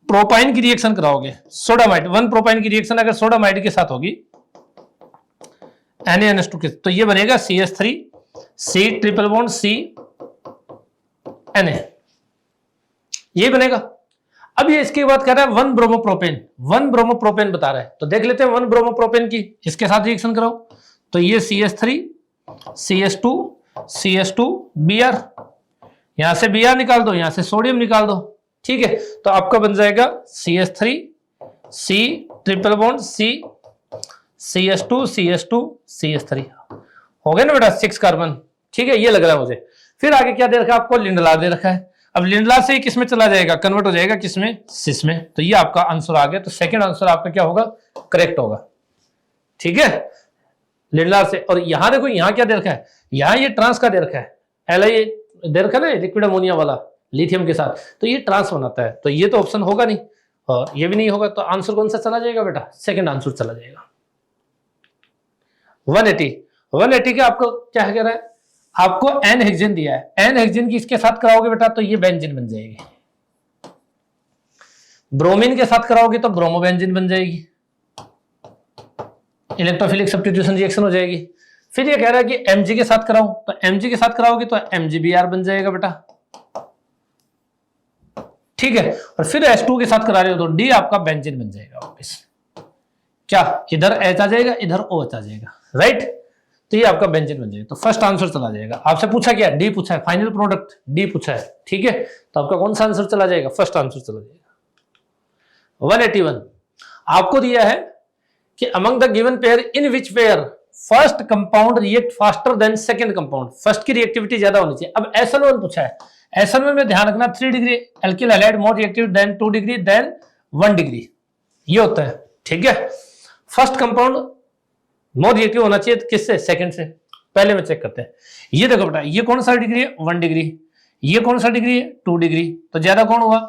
प्रोपाइन की रिएक्शन कराओगे, सोडामाइड 1 प्रोपाइन की रिएक्शन अगर सोडामाइड के साथ होगी NaNH2 के, तो ये बनेगा CH3 C triple bond C Na, ये बनेगा। अब ये इसके बाद कह रहा है 1 ब्रोमोप्रोपेन, 1 ब्रोमोप्रोपेन बता रहा है, तो देख लेते हैं 1 ब्रोमोप्रोपेन की इसके साथ रिएक्शन कराओ, तो ये CH3 CH2 CH2 Br, यहां से Br निकाल दो, यहां से सोडियम निकाल दो, ठीक है। तो आपका बन जाएगा CH3 C triple bond C CH2 CH2 CH3, हो गया ना बेटा 6 कार्बन, ठीक है। ये लग रहा है मुझे। फिर आगे क्या दे रखा है आपको, लिंडलार दे रखा है। अब लिंडलार से किस में चला जाएगा, कन्वर्ट हो जाएगा किसमें, सिस में, तो ये आपका आंसर आ गया। तो सेकंड आंसर आपका क्या होगा, करेक्ट होगा, ठीक है, लिंडलार से। और यहां देखो यहां क्या दे रखा है, यहां ये ट्रांस का दे रखा है, Li दे रखा है ना लिक्विड अमोनिया वाला लिथियम के साथ, तो ये ट्रांस बनाता है, तो ये तो ऑप्शन होगा नहीं और ये भी नहीं होगा, तो आंसर कौन सा चला जाएगा बेटा, सेकंड आंसर चला जाएगा। 180 का आपको क्या कह रहा है, आपको एन हेक्सेन दिया है, एन हेक्सेन की इसके साथ कराओगे बेटा तो ये बेंजीन बन जाएगी, ब्रोमीन के साथ कराओगे तो ब्रोमोबेंजीन बन जाएगी, इलेक्ट्रोफिलिक सब्स्टिट्यूशन रिएक्शन हो जाएगी। फिर ये कह रहा है कि Mg के साथ कराओ, तो Mg के साथ कराओगे तो MgBr बन जाएगा बेटा, ठीक है। और फिर H2 के साथ करा रहे हो तो D आपका बेंजीन बन जाएगा वापस, क्या इधर H आ जाएगा इधर OH आ जाएगा, राइट, तो ये आपका बेंजीन बन जाएगा। तो फर्स्ट आंसर चला जाएगा। आपसे पूछा क्या, डी पूछा है, फाइनल प्रोडक्ट डी पूछा है, ठीक है, तो आपका कौन सा आंसर चला जाएगा, फर्स्ट आंसर चला जाएगा। 181 आपको दिया है कि among the given pair in which pair first compound react faster than second compound, first की रिएक्टिविटी ज्यादा होनी चाहिए। अब SN1 पूछा है, SN1 में ध्यान रखना 3 degree alkyl halide more reactive than 2 degree than 1 degree, ये होता है, ठीक है। फर्स्ट कंपाउंड मोर रिएक्टिव होना चाहिए किससे, सेकंड से। पहले में चेक करते हैं, ये देखो बेटा ये कौन सा डिग्री है 1 डिग्री, ये कौन सा डिग्री है 2 डिग्री, तो ज्यादा कौन हुआ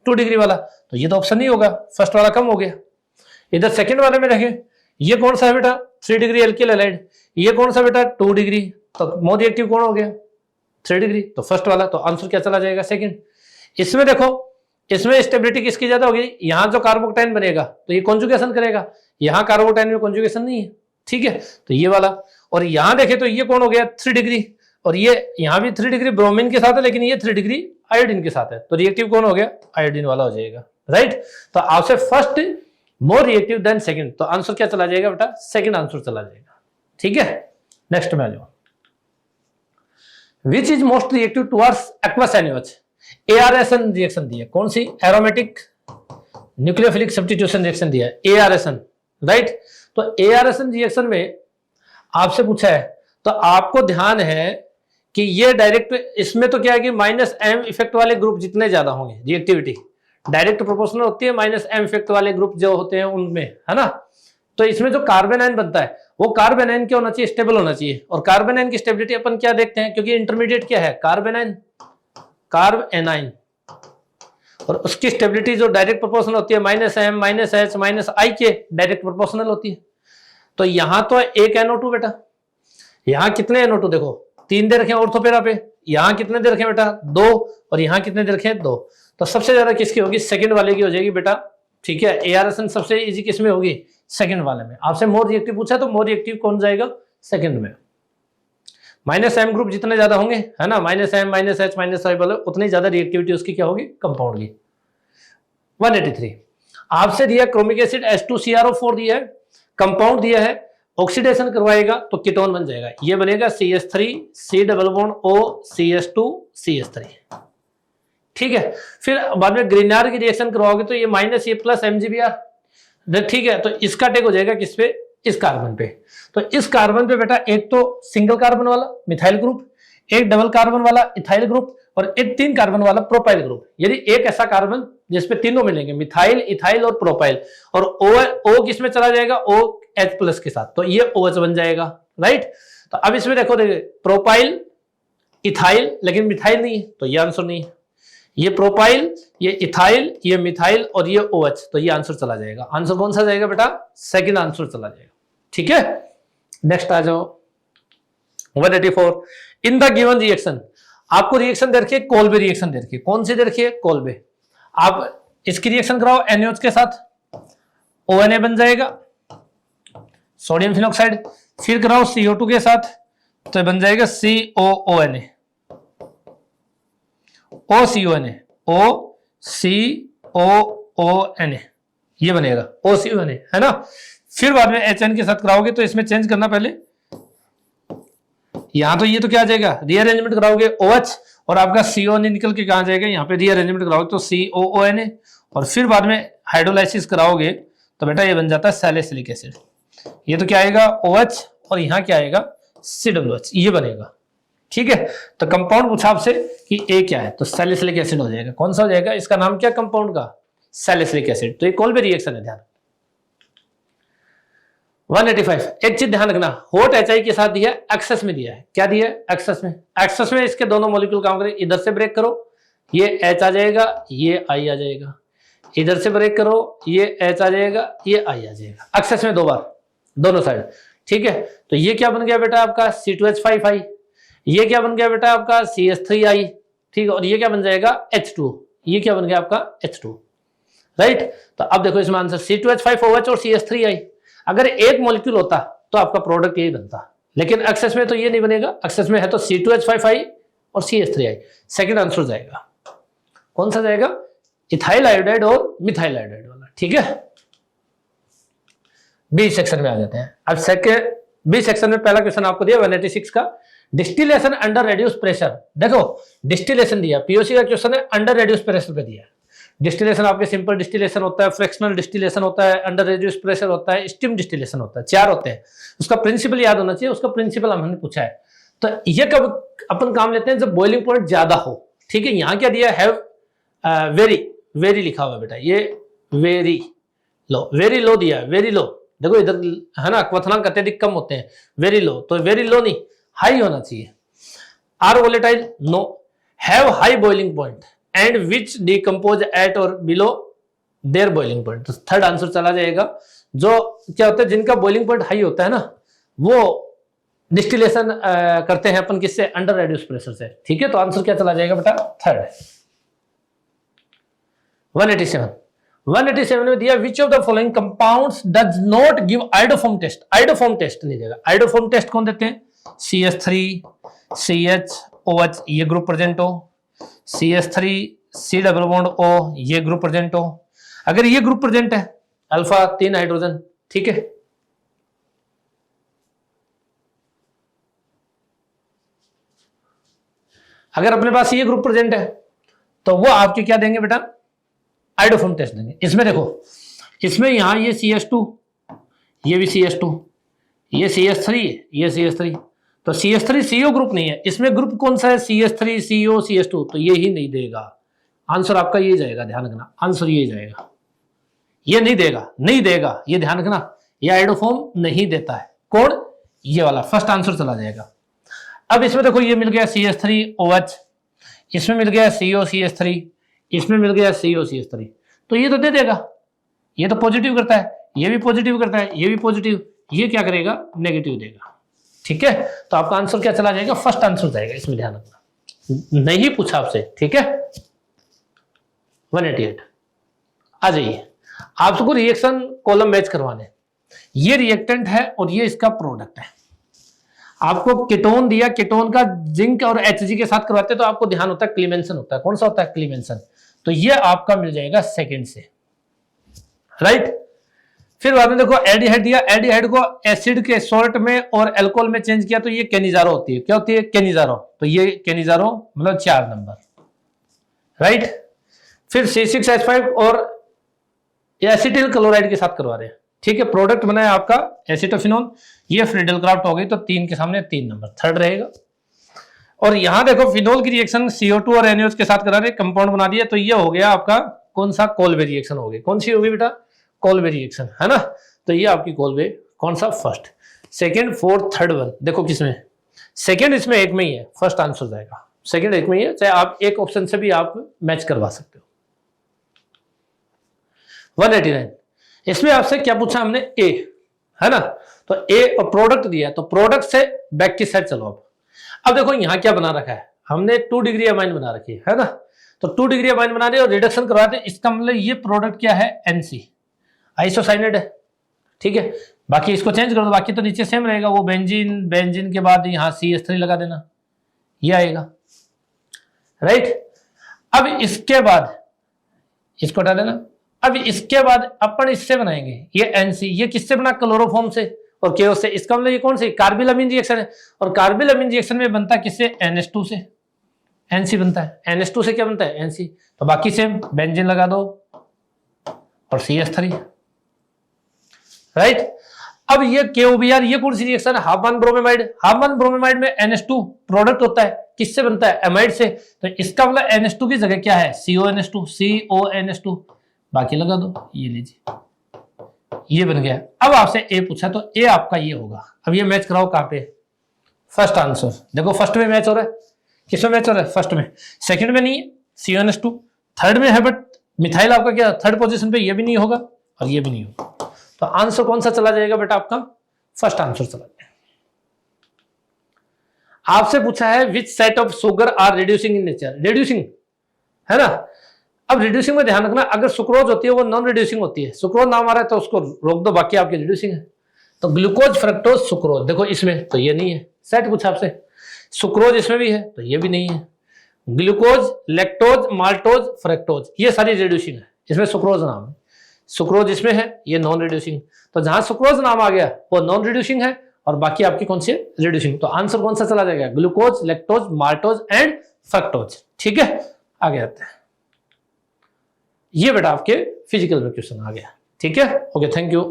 2 डिग्री वाला, तो ये तो ऑप्शन नहीं होगा, फर्स्ट वाला कम हो गया। इधर सेकंड वाले में देखें, ये कौन सा है बेटा 3 डिग्री एल्किल हैलाइड, ये कौन सा बेटा 2 डिग्री, तो मोर रिएक्टिव कौन हो गया 3 डिग्री, तो फर्स्ट वाला, तो आंसर क्या चला जाएगा सेकंड। इसमें देखो इसमें स्टेबिलिटी किसकी ज्यादा होगी, यहां जो कार्बोकटाइन बनेगा तो ये कॉन्जुगेशन करेगा, यहां कार्बोकटाइन में कॉन्जुगेशन नहीं है, ठीक है, तो ये वाला। और यहां देखे तो ये कौन हो गया 3 डिग्री, और ये यहां भी 3 डिग्री ब्रोमीन के साथ है लेकिन ये 3 डिग्री आयोडीन के साथ है, तो रिएक्टिव कौन हो गया आयोडीन वाला हो जाएगा, राइट। तो आपसे फर्स्ट मोर रिएक्टिव देन सेकंड, तो आंसर क्या चला जाएगा बेटा सेकंड आंसर चला जाएगा, ठीक है। नेक्स्ट में आ जाओ, which is most reactive towards aqueous NaOH, ARSN reaction दी है, कौन सी, एरोमेटिक न्यूक्लियोफिलिक सब्स्टिट्यूशन रिएक्शन दिया है ARSN, राइट। तो ARSN रिएक्शन में आपसे पूछा है, तो आपको ध्यान है कि ये डायरेक्ट, इसमें तो क्या है कि -M इफेक्ट वाले ग्रुप जितने ज्यादा होंगे रिएक्टिविटी डायरेक्ट प्रोपोर्शनल होती है -M इफेक्ट वाले ग्रुप जो होते हैं उनमें, है ना। तो इसमें जो कार्बन आयन बनता है वो कार्बन आयन क्या होना चाहिए, स्टेबल होना चाहिए। और कार्बन आयन की स्टेबिलिटी अपन क्या देखते हैं, क्योंकि इंटरमीडिएट क्या है कार्बन आयन, कार्ब एनाइन, और उसकी स्टेबिलिटी जो डायरेक्ट प्रोपोर्शनल होती है -M -H -I के डायरेक्ट प्रोपोर्शनल होती है। तो यहां तो एक NO2 बेटा, यहां कितने NO2 देखो 3 दे रखे ऑर्थोपेरा पे, यहां कितने दे रखे बेटा 2, और यहां कितने दे रखे 2, तो सबसे ज्यादा किसकी होगी सेकंड वाले की हो जाएगी बेटा, ठीक है। ARSN सबसे इजी किसमें होगी सेकंड वाले में। आपसे मोर रिएक्टिव पूछा तो मोर रिएक्टिव कौन जाएगा सेकंड में। -M ग्रुप जितने ज्यादा होंगे, है ना, -M -H -I वाले उतनी ज्यादा रिएक्टिविटी उसकी क्या होगी कंपाउंड की। 183 आपसे दिया क्रोमिक एसिड H2CrO4 दिया है, कंपाउंड दिया है, ऑक्सीडेशन करवाएगा तो कीटोन बन जाएगा, ये बनेगा CH3 C double bond O CH2 CH3, ठीक है। फिर बाद में ग्रीनार की रिएक्शन करवाओगे तो ये -A+ MgBr, ठीक है। तो इसका टेक हो जाएगा किस पे, इस कार्बन पे। तो इस कार्बन पे बेटा एक तो सिंगल कार्बन वाला मिथाइल ग्रुप, एक डबल कार्बन वाला इथाइल ग्रुप, और एक 3 कार्बन वाला प्रोपाइल ग्रुप। यदि एक ऐसा कार्बन जिसपे तीनों मिलेंगे मिथाइल इथाइल और प्रोपाइल, और O किस में चला जाएगा OH+ के साथ, तो ये OH बन जाएगा, राइट। तो अब इसमें देखो प्रोपाइल इथाइल, लेकिन मिथाइल नहीं है, तो ये आंसर नहीं है। ये प्रोपाइल, ये इथाइल, ये मिथाइल और ये OH, तो ये आंसर चला जाएगा। आंसर कौन सा जाएगा बेटा? सेकंड आंसर चला जाएगा। ठीक है, नेक्स्ट आ जाओ 184। इन द गिवन रिएक्शन, आपको रिएक्शन दे रखी है, कोल्बे रिएक्शन दे रखी है। कौन सी दे रखी है? कोल्बे। आप इसकी रिएक्शन कराओ NaOH के साथ, ONA बन जाएगा, सोडियम फिनॉक्साइड। फिर कराओ CO2 के साथ, तो बन जाएगा COONA, OCONA, OCOONA, ये बनेगा OCONA, है ना। फिर बाद में HN के साथ कराओगे तो इसमें चेंज करना पहले, यहां तो ये तो क्या आ जाएगा, रीअरेंजमेंट कराओगे OH, और आपका CONA निकल के कहां जाएगा, यहां पे रीअरेंजमेंट कराओगे तो COONA, और फिर बाद में हाइड्रोलाइसिस कराओगे तो बेटा ये बन जाता है सैलिसिलिक एसिड। ये तो क्या आएगा OH, और यहां क्या आएगा COOH, ये बनेगा। ठीक है, तो कंपाउंड पूछा आपसे कि ए क्या है, तो सैलिसिलिक एसिड हो जाएगा। कौन सा हो जाएगा? इसका नाम क्या कंपाउंड का? Salicylic acid. तो ये कोल्बे रिएक्शन है, ध्यान। 185, एक चीज ध्यान रखना, हॉट HI के साथ दिया, एक्सेस में दिया है। क्या दिया है? एक्सेस में। एक्सेस में इसके दोनों मॉलिक्यूल काम करें, इधर से ब्रेक करो, ये H आ जाएगा, ये I आ जाएगा, इधर से ब्रेक करो, ये H आ जाएगा, ये I आ जाएगा। एक्सेस में 2 बार, दोनों साइड। ठीक है, तो ये क्या बन गया बेटा आपका C2H5I, ये क्या बन गया बेटा आपका CH3I। ठीक है, और ये क्या बन जाएगा H2, ये क्या बन गया आपका H2, राइट। तो अब देखो इसमें आंसर C2H5OH और CH3I। अगर एक मॉलिक्यूल होता तो आपका प्रोडक्ट यही बनता, लेकिन एक्सेस में तो ये नहीं बनेगा। एक्सेस में है तो C2H5I और CH3I, सेकंड आंसर जाएगा। कौन सा जाएगा? इथाइल आयोडाइड और मिथाइल आयोडाइड वाला। ठीक है, बी सेक्शन में आ जाते हैं। अब सेकंड बी सेक्शन में पहला क्वेश्चन आपको दिया 186 का, डिस्टिलेशन अंडर रेड्यूस प्रेशर। देखो डिस्टिलेशन दिया, POC का क्वेश्चन है, अंडर रेड्यूस प्रेशर पे दिया। डिस्टिलेशन आपके सिंपल डिस्टिलेशन होता है, फ्रैक्शनल डिस्टिलेशन होता है, अंडर रेड्यूस प्रेशर होता है, स्टीम डिस्टिलेशन होता है, 4 होते हैं। उसका प्रिंसिपल याद होना चाहिए, उसका प्रिंसिपल हमने पूछा है। तो ये कब अपन काम लेते हैं? जब बॉइलिंग पॉइंट ज्यादा हो। ठीक है, यहाँ क्या दिया है? वेरी, वेरी लिखा हुआ बेटा, ये वेरी लो दिया, वेरी लो। देखो इधर है ना, क्वथनांक अत्यधिक कम होते हैं, वेरी लो, तो वेरी लो नहीं, हाई होना चाहिए। Are volatile, no. Have high boiling point and which decompose at or below their boiling point, तो थर्ड आंसर चला जाएगा। जो क्या होता है, जिनका बॉइलिंग पॉइंट हाई होता है ना, वो डिस्टिलेशन करते हैं अपन किससे? अंडर रेड्यूस प्रेशर से। ठीक है, तो आंसर क्या चला जाएगा बेटा? थर्ड। 187 में दिया which of the following compounds does not give iodoform test. Iodoform test नहीं देगा। आयोडोफॉर्म टेस्ट कौन देते हैं? CH3 CHOH, ये ग्रुप प्रेजेंट हो, CH3 C double bond O, ये ग्रुप प्रेजेंट हो। अगर ये ग्रुप प्रेजेंट है, अल्फा 3 हाइड्रोजन। ठीक है, अगर अपने पास ये ग्रुप प्रेजेंट है तो वो आपके क्या देंगे बेटा? आयोडोफॉर्म टेस्ट देंगे। इसमें देखो, इसमें यहां ये CH2, ये भी CH2, ये CH3, ये CH3, तो CH3 CO ग्रुप नहीं है। इसमें ग्रुप कौन सा है? CH3 CO CH2, तो ये ही नहीं देगा। आंसर आपका ये जाएगा, ध्यान रखना, आंसर ये जाएगा। ये नहीं देगा, नहीं देगा, ये ध्यान रखना, ये आयोडोफॉर्म नहीं देता है। कौन? ये वाला, फर्स्ट आंसर चला जाएगा। अब इसमें देखो, ये मिल गया CH3OH, इसमें मिल गया CO CH3, इसमें मिल गया CO CH3, तो ये तो दे देगा। ये तो पॉजिटिव करता है, ये भी पॉजिटिव करता है, ये भी पॉजिटिव, ये क्या करेगा? नेगेटिव देगा। ठीक है, तो आपका आंसर क्या चला जाएगा? फर्स्ट आंसर जाएगा, इसमें ध्यान रखना, नहीं पूछा आपसे। ठीक है, 188 आ जाइए। आपको रिएक्शन कॉलम मैच करवाने, ये रिएक्टेंट है और ये इसका प्रोडक्ट है। आपको कीटोन दिया, कीटोन का जिंक और Hg के साथ करवाते तो आपको ध्यान होता है क्लीमेंसन होता है। कौन सा होता है? क्लीमेंसन। तो ये आपका मिल जाएगा सेकंड से, राइट। फिर बाद में देखो एल्डिहाइड दिया, एल्डिहाइड को एसिड के सॉल्ट में और अल्कोहल में चेंज किया तो ये केनिजारो होती है। क्या होती है? केनिजारो। तो ये केनिजारो मतलब 4 नंबर, राइट। फिर C6H5 और एसिटिल क्लोराइड के साथ करवा रहे हैं। ठीक है, प्रोडक्ट बना है आपका एसिटोफिनोल, ये फ्रीडल क्राफ्ट हो गई, तो 3 के सामने 3 नंबर, थर्ड रहेगा। और यहां देखो फिनोल की रिएक्शन CO2 और NaOH के साथ करा रहे, कंपाउंड बना दिया, तो ये हो गया आपका कौन सा? कोल्बे रिएक्शन हो गई। कौन सी होगी बेटा? कोल्बे रिएक्शन, है ना। तो ये आपकी कोल्बे, कौन सा? First, second, fourth, third one. देखो किसमें? सेकंड इसमें एक में ही है, फर्स्ट आंसर जाएगा। सेकंड एक में ही है, चाहे आप एक ऑप्शन से भी आप मैच करवा सकते हो। 189 इसमें आपसे क्या पूछा हमने, ए है ना, तो ए और प्रोडक्ट दिया, तो प्रोडक्ट से बैक की साइड चलो। अब देखो यहां क्या बना रखा है हमने, 2 डिग्री अमाइन बना रखी है ना, तो 2 डिग्री अमाइन बना रही है और रिडक्शन करवाते हैं, इसका मतलब ये प्रोडक्ट क्या है, एनसी आइसोसाइनेट है, ठीक है। बाकी इसको चेंज कर दो, बाकी तो नीचे सेम रहेगा, वो बेंजीन, बेंजीन के बाद यहाँ CH3 लगा देना, ये आएगा, राइट। अब इसके बाद इसको हटा देना। अब इसके बाद अपन इससे बनाएंगे ये NC, ये किससे बना, क्लोरोफॉर्म से और KO से, इसका मतलब ये कौन सी, कार्बिलमिन रिएक्शन है, और कार्बिलमिन रिएक्शन में बनता है किससे, NH2 से, NC बनता है, NH2 से क्या बनता है, NC, तो बाकी सेम बेंजीन लगा दो और CH3, राइट। अब ये KOBr, ये कौन सी रिएक्शन है, half one bromamide, half one bromamide में NH2 प्रोडक्ट होता है, किससे बनता है, एमाइड से, तो इसका मतलब NH2 की जगह क्या है, CONH2, बाकी लगा दो, ये लीजिए, ये बन गया। अब आपसे ए पूछा तो ए आपका ये होगा। अब ये मैच कराओ कहां पे, फर्स्ट आंसर, देखो फर्स्ट में मैच हो रहा है, किसमें मैच हो रहा है, फर्स्ट में, सेकंड में नहीं है, CONH2, थर्ड में है, बट मिथाइल आपका क्या थर्ड पोजीशन पे, ये भी नहीं होगा और ये भी नहीं होगा, तो आंसर कौन सा चला जाएगा बेटा, आपका फर्स्ट आंसर चला जाएगा। आपसे पूछा है which set of sugar are reducing in nature, reducing है ना। अब रिड्यूसिंग में ध्यान रखना, अगर सुक्रोज होती है वो नॉन रिड्यूसिंग होती है, सुक्रोज नाम आ रहा है तो उसको रोक दो, बाकी आपकी रिड्यूसिंग है। तो ग्लूकोज, फ्रक्टोज, सुक्रोज, देखो इसमें तो ये नहीं है, सेट पूछा आपसे, सुक्रोज इसमें भी है तो ये भी नहीं है, ग्लूकोज, लैक्टोज, माल्टोज, फ्रक्टोज, ये सारी रिड्यूसिंग है, इसमें सुक्रोज नाम है, सुक्रोज इसमें है, ये नॉन रिड्यूसिंग, तो जहां सुक्रोज नाम आ गया वो नॉन रिड्यूसिंग है और बाकी आपकी कौन सी रिड्यूसिंग, तो आंसर कौन सा चला जाएगा, glucose, lactose, maltose and fructose, ठीक है। आगे आते हैं, ये बेटा आपके फिजिकल में क्वेश्चन आ गया, ठीक है, ओके, थैंक यू।